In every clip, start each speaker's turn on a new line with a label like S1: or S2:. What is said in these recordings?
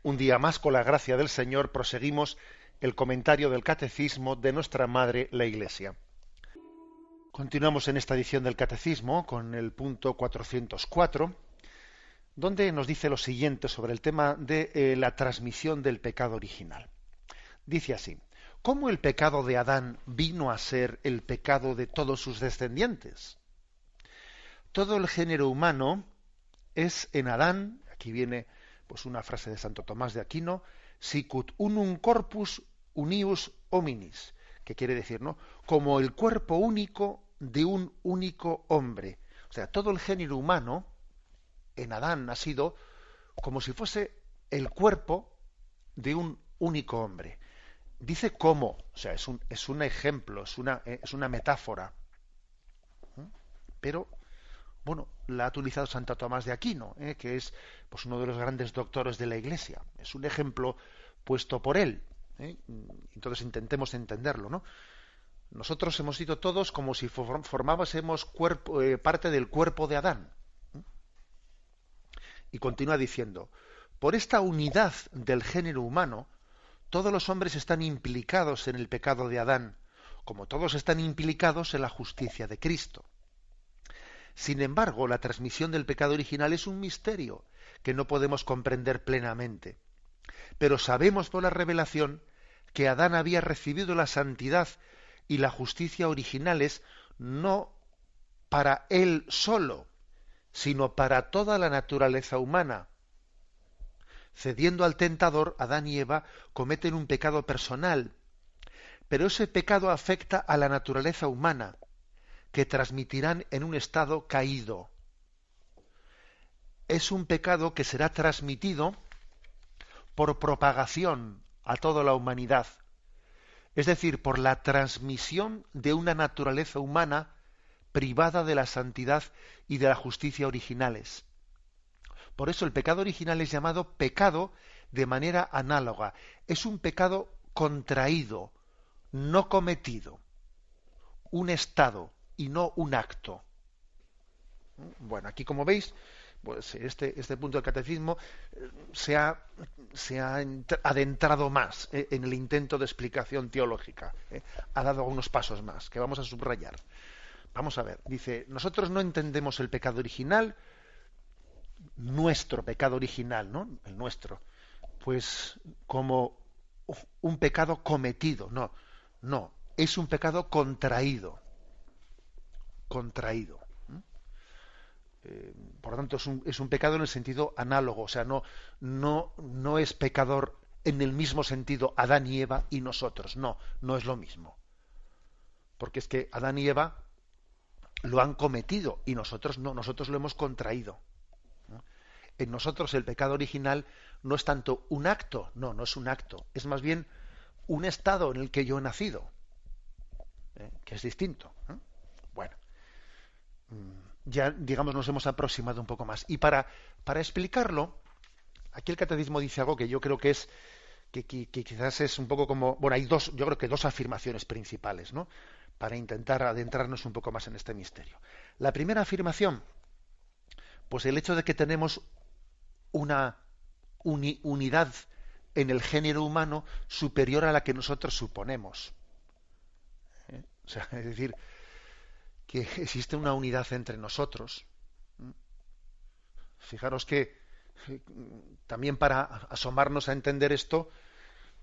S1: Un día más, con la gracia del Señor, proseguimos el comentario del Catecismo de nuestra Madre, la Iglesia. Continuamos en esta edición del Catecismo con el punto 404, donde nos dice lo siguiente sobre el tema de la transmisión del pecado original. Dice así: ¿cómo el pecado de Adán vino a ser el pecado de todos sus descendientes? Todo el género humano es en Adán, aquí viene pues una frase de Santo Tomás de Aquino, sicut unum corpus unius hominis, que quiere decir, ¿no?, como el cuerpo único de un único hombre. O sea, todo el género humano en Adán ha sido como si fuese el cuerpo de un único hombre. Dice cómo, o sea, es un ejemplo, es una metáfora. Pero bueno, la ha utilizado Santo Tomás de Aquino, que es pues uno de los grandes doctores de la Iglesia. Es un ejemplo puesto por él. Entonces intentemos entenderlo, ¿no? Nosotros hemos sido todos como si formásemos parte del cuerpo de Adán. Y continúa diciendo: por esta unidad del género humano, todos los hombres están implicados en el pecado de Adán, como todos están implicados en la justicia de Cristo. Sin embargo, la transmisión del pecado original es un misterio que no podemos comprender plenamente. Pero sabemos por la revelación que Adán había recibido la santidad y la justicia originales no para él solo, sino para toda la naturaleza humana. Cediendo al tentador, Adán y Eva cometen un pecado personal, pero ese pecado afecta a la naturaleza humana, que transmitirán en un estado caído. Es un pecado que será transmitido por propagación a toda la humanidad, es decir, por la transmisión de una naturaleza humana privada de la santidad y de la justicia originales. Por eso el pecado original es llamado pecado de manera análoga. Es un pecado contraído, no cometido, un estado y no un acto. Bueno, aquí como veis, pues este punto del catecismo se ha adentrado más en el intento de explicación teológica. Ha dado algunos pasos más que vamos a subrayar. Vamos a ver, dice: nosotros no entendemos el pecado original, nuestro pecado original, ¿no?, el nuestro, pues como un pecado cometido. No, no, es un pecado contraído. Contraído. Por lo tanto, es un pecado en el sentido análogo, o sea, no es pecador en el mismo sentido Adán y Eva y nosotros, no es lo mismo. Porque es que Adán y Eva lo han cometido y nosotros no, nosotros lo hemos contraído. En nosotros el pecado original no es tanto un acto, no es un acto, es más bien un estado en el que yo he nacido, que es distinto. Bueno. Ya, digamos, nos hemos aproximado un poco más. Y para explicarlo, aquí el catecismo dice algo que yo creo que es, que quizás es un poco como, bueno, hay dos, yo creo que dos afirmaciones principales, ¿no?, para intentar adentrarnos un poco más en este misterio. La primera afirmación, pues el hecho de que tenemos una unidad en el género humano superior a la que nosotros suponemos. O sea, es decir, que existe una unidad entre nosotros. Fijaros que también para asomarnos a entender esto,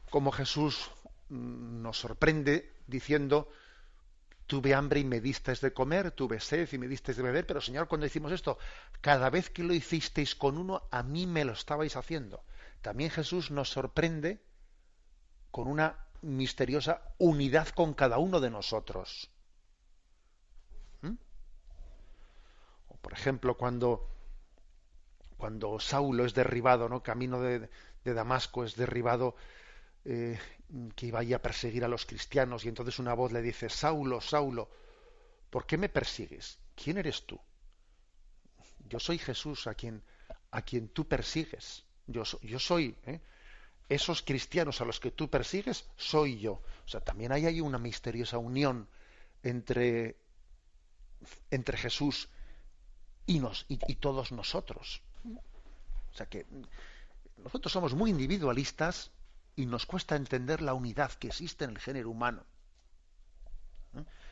S1: como Jesús nos sorprende diciendo: tuve hambre y me disteis de comer, tuve sed y me disteis de beber, pero Señor, cuando decimos esto, cada vez que lo hicisteis con uno, a mí me lo estabais haciendo. También Jesús nos sorprende con una misteriosa unidad con cada uno de nosotros. Por ejemplo, cuando Saulo es derribado, ¿no?, camino de Damasco, es derribado, que iba ahí a perseguir a los cristianos, y entonces una voz le dice: Saulo, Saulo, ¿por qué me persigues? ¿Quién eres tú? Yo soy Jesús a quien tú persigues. Yo soy, esos cristianos a los que tú persigues, soy yo. O sea, también hay ahí una misteriosa unión entre Jesús y todos nosotros. O sea que nosotros somos muy individualistas y nos cuesta entender la unidad que existe en el género humano.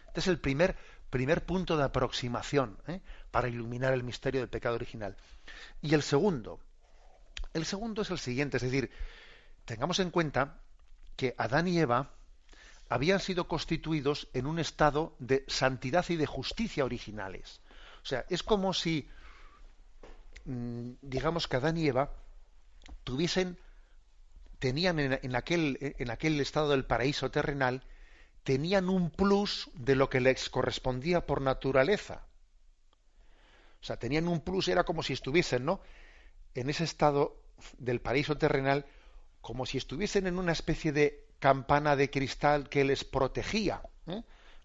S1: Este es el primer punto de aproximación, para iluminar el misterio del pecado original. Y el segundo es el siguiente, es decir, tengamos en cuenta que Adán y Eva habían sido constituidos en un estado de santidad y de justicia originales. O sea, es como si, digamos que Adán y Eva tenían en aquel estado del paraíso terrenal, tenían un plus de lo que les correspondía por naturaleza. O sea, tenían un plus, era como si estuviesen, ¿no?, en ese estado del paraíso terrenal, como si estuviesen en una especie de campana de cristal que les protegía,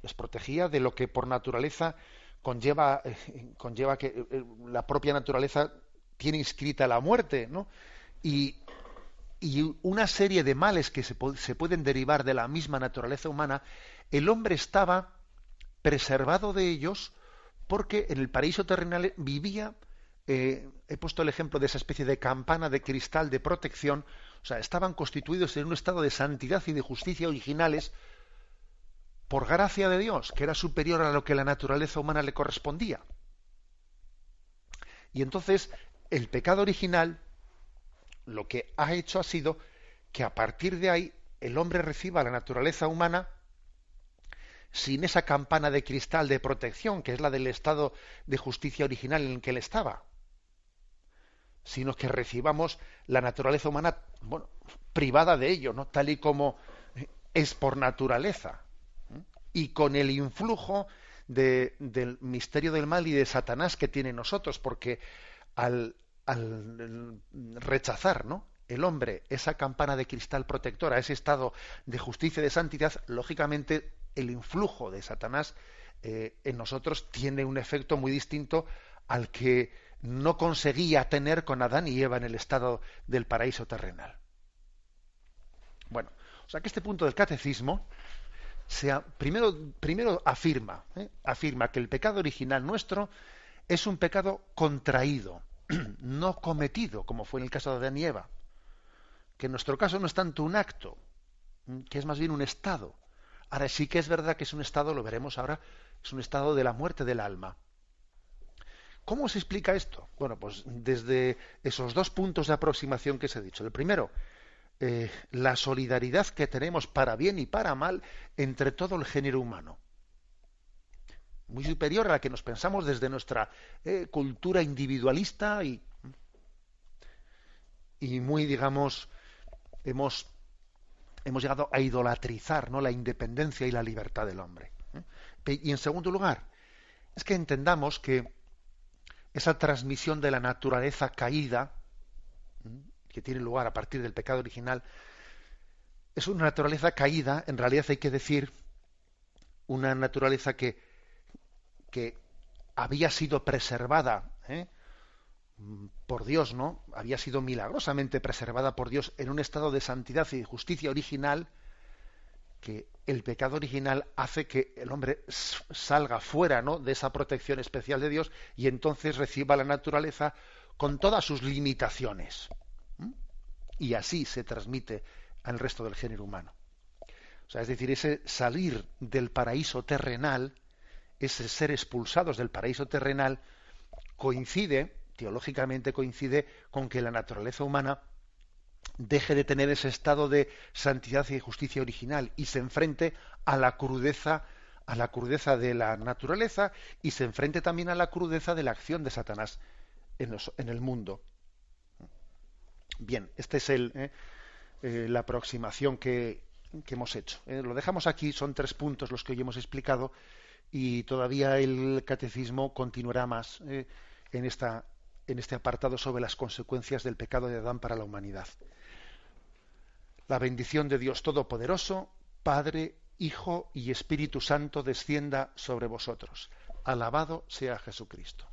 S1: les protegía de lo que por naturaleza conlleva que la propia naturaleza tiene inscrita la muerte, ¿no? Y una serie de males que se pueden derivar de la misma naturaleza humana, el hombre estaba preservado de ellos porque en el paraíso terrenal vivía, he puesto el ejemplo de esa especie de campana de cristal de protección, o sea, estaban constituidos en un estado de santidad y de justicia originales por gracia de Dios, que era superior a lo que la naturaleza humana le correspondía. Y entonces, el pecado original lo que ha hecho ha sido que a partir de ahí el hombre reciba la naturaleza humana sin esa campana de cristal de protección, que es la del estado de justicia original en el que él estaba, sino que recibamos la naturaleza humana, bueno, privada de ello, ¿no?, tal y como es por naturaleza, y con el influjo del misterio del mal y de Satanás que tiene en nosotros, porque al rechazar, ¿no?, el hombre esa campana de cristal protectora, ese estado de justicia y de santidad, lógicamente el influjo de Satanás en nosotros tiene un efecto muy distinto al que no conseguía tener con Adán y Eva en el estado del paraíso terrenal. Bueno, o sea que este punto del catecismo primero afirma que el pecado original nuestro es un pecado contraído, no cometido, como fue en el caso de Adán y Eva, que en nuestro caso no es tanto un acto, que es más bien un estado. Ahora sí que es verdad que es un estado, lo veremos ahora, es un estado de la muerte del alma. ¿Cómo se explica esto? Bueno, pues desde esos dos puntos de aproximación que os he dicho. El primero, la solidaridad que tenemos para bien y para mal entre todo el género humano. Muy superior a la que nos pensamos desde nuestra cultura individualista y muy, digamos, hemos llegado a idolatrizar, ¿no?, la independencia y la libertad del hombre. Y en segundo lugar, es que entendamos que esa transmisión de la naturaleza caída, que tiene lugar a partir del pecado original, es una naturaleza caída, en realidad hay que decir, una naturaleza que había sido preservada por Dios, ¿no? Había sido milagrosamente preservada por Dios en un estado de santidad y de justicia original, que el pecado original hace que el hombre salga fuera, ¿no?, de esa protección especial de Dios y entonces reciba la naturaleza con todas sus limitaciones. Y así se transmite al resto del género humano. O sea, es decir, ese salir del paraíso terrenal, ese ser expulsados del paraíso terrenal, teológicamente coincide con que la naturaleza humana deje de tener ese estado de santidad y justicia original y se enfrente a la crudeza de la naturaleza y se enfrente también a la crudeza de la acción de Satanás en el mundo. Bien, esta es la aproximación que hemos hecho. Lo dejamos aquí, son 3 puntos los que hoy hemos explicado y todavía el catecismo continuará más en este apartado sobre las consecuencias del pecado de Adán para la humanidad. La bendición de Dios Todopoderoso, Padre, Hijo y Espíritu Santo descienda sobre vosotros. Alabado sea Jesucristo.